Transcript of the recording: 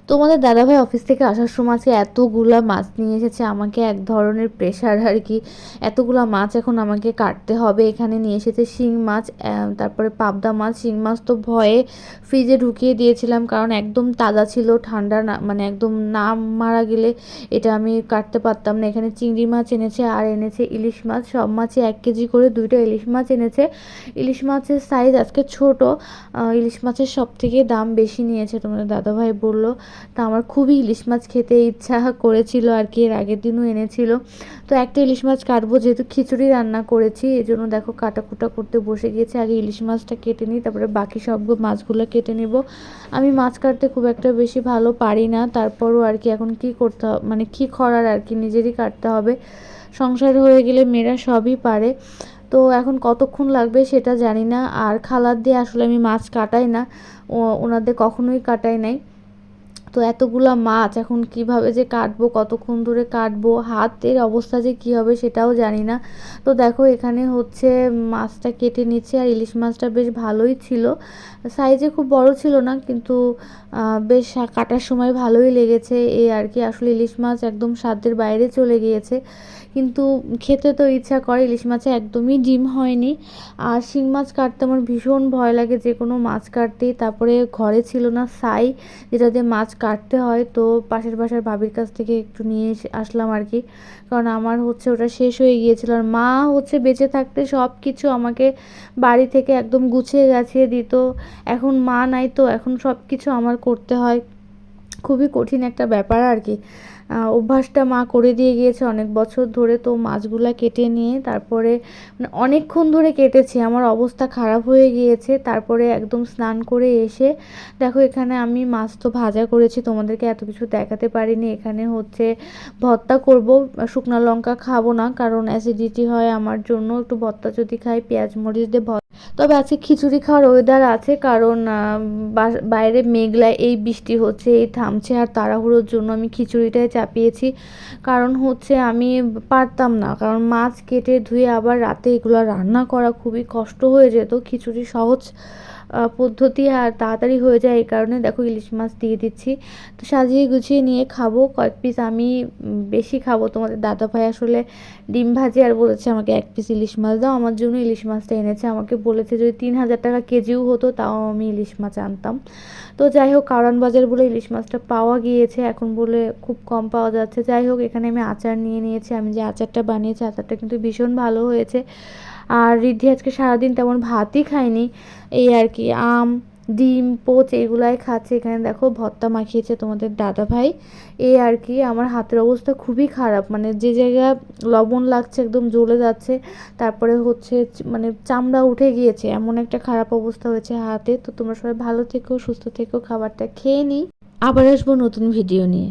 তোমাদের দাদাভাই অফিস থেকে আসার সময় আজকে এতগুলা মাছ নিয়ে এসেছে, আমাকে এক ধরনের প্রেশার আর কি। এতগুলা মাছ এখন আমাকে কাটতে হবে। এখানে নিয়ে এসেছে শিং মাছ, তারপরে পাবদা মাছ। শিং মাছ তো ভয়ে ফ্রিজে ঢুকিয়ে দিয়েছিলাম, কারণ একদম তাজা ছিল, ঠান্ডা না, মানে একদম না মারা গেলে এটা আমি কাটতে পারতাম না। এখানে চিংড়ি মাছ এনেছে আর এনেছে ইলিশ মাছ, সব মাছই 1 কেজি করে। 2টা ইলিশ মাছ এনেছে। ইলিশ মাছের সাইজ আজকে ছোট। ইলিশ মাছের সব থেকে দাম বেশি নিয়েছে তোমাদের দাদাভাই বললো। তা আমার খুবই ইলিশ মাছ খেতে ইচ্ছা করেছিল আর কি, এর আগের দিনও এনেছিল। তো একটা ইলিশ মাছ কাটবো, যেহেতু খিচুড়ি রান্না করেছি, এই জন্য দেখো কাটাকুটা করতে বসে গিয়েছে। আগে ইলিশ মাছটা কেটে নিই, তারপরে বাকি সব মাছগুলো কেটে নিব। আমি মাছ কাটতে খুব একটা বেশি ভালো পারি না, তারপরও আর কি এখন কি করতে মানে কি করার আর কি, নিজেরই কাটতে হবে। সংসার হয়ে গেলে মেয়েরা সবই পারে। তো এখন কতক্ষণ লাগবে সেটা জানি না। আর খালার দিয়ে আসলে আমি মাছ কাটাই না, ওনাদের কখনোই কাটাই নাই। তো এতগুলা মাছ এখন কিভাবে যে কাটবো, কতক্ষণ ধরে কাটবো, হাতের অবস্থা যে কী হবে সেটাও জানি না। তো দেখো এখানে হচ্ছে মাছটা কেটে নিচ্ছে। আর ইলিশ মাছটা বেশ ভালোই ছিল, সাইজে খুব বড় ছিল না, কিন্তু বেশ কাটার সময় ভালোই লেগেছে এই আর কি। আসলে ইলিশ মাছ একদম স্বাদের বাইরে চলে গিয়েছে, কিন্তু খেতে তো ইচ্ছা করে। ইলিশ মাছে একদমই ডিম হয়নি। আর শিং মাছ কাটতে আমার ভীষণ ভয় লাগে, যে কোনো মাছ কাটতেই। তারপরে ঘরে ছিল না ছাই, যেটা দিয়ে মাছ কাটতে হয়, তো পাশের বাসার ভাবির কাছ থেকে একটু নিয়ে আসলাম আর কি, কারণ আমার হচ্ছে ওটা শেষ হয়ে গিয়েছিল। আর মা হচ্ছে বেঁচে থাকতে সব কিছু আমাকে বাড়ি থেকে একদম গুছিয়ে গাছিয়ে দিত। এখন মা নাই, তো এখন সব কিছু আমার করতে হয়। খুবই কঠিন একটা ব্যাপার আর কি। অভ্যাসটা মা করে দিয়ে গিয়েছে অনেক বছর ধরে। তো মাছগুলা কেটে নিয়ে তারপরে মানে অনেকক্ষণ ধরে কেটেছি, আমার অবস্থা খারাপ হয়ে গিয়েছে। তারপরে একদম স্নান করে এসে দেখো এখানে আমি মাছ তো ভাজা করেছি, তোমাদেরকে এত কিছু দেখাতে পারিনি। এখানে হচ্ছে ভর্তা করব, শুকনো লঙ্কা খাবো না, কারণ অ্যাসিডিটি হয় আমার জন্য। একটু ভর্তা যদি খাই পেঁয়াজ মরিচ দিয়ে তবে আজকে খিচুড়ি খাওয়ার ওয়েদার আছে, কারণ বাইরে মেঘলা, এই বৃষ্টি হচ্ছে, এই থামছে। আর তাড়াহুড়োর জন্য আমি খিচুড়িটাই চাপিয়েছি, কারণ হচ্ছে আমি পারতাম না, কারণ মাছ কেটে ধুয়ে আবার রাতে এগুলো রান্না করা খুবই কষ্ট হয়ে যেত। খিচুড়ি সহজ পদ্ধতি আর তাড়াতাড়ি হয়ে যায়, এই কারণে দেখো ইলিশ মাছ দিয়ে দিচ্ছি। তো সাজিয়ে গুছিয়ে নিয়ে খাবো কয়েক পিস। আমি বেশি খাবো, তোমাদের দাদাভাই আসলে ডিম ভাজি আর বলেছে আমাকে 1 পিস ইলিশ মাছ দাও। আমার জন্য ইলিশ মাছটা এনেছে, আমাকে বলেছে যদি 3000 টাকা কেজিও হতো তাও আমি ইলিশ মাছ আনতাম। তো যাই হোক, কারণ বাজার বলে ইলিশ মাছটা পাওয়া গিয়েছে, এখন বলে খুব কম পাওয়া যাচ্ছে। যাই হোক, এখানে আমি আচার নিয়ে নিয়েছি। আমি যে আচারটা বানিয়েছি, আচারটা কিন্তু ভীষণ ভালো হয়েছে। আর রিদ্ধি আজকে সারাদিন তেমন ভাতই খায়নি, এই আর কি। আম, ডিম পোচ এগুলাই খাচ্ছে। এখানে দেখো ভর্তা মাখিয়েছে তোমাদের দাদা ভাই, এই আর কি। আমার হাতের অবস্থা খুবই খারাপ, মানে যে জায়গা লবণ লাগছে একদম জ্বলে যাচ্ছে, তারপরে হচ্ছে মানে চামড়া উঠে গিয়েছে, এমন একটা খারাপ অবস্থা হয়েছে হাতে। তো তোমরা সবাই ভালো থেকো, সুস্থ থেকো, খাবারটা খেয়ে নিই, আবার আসবো নতুন ভিডিও নিয়ে।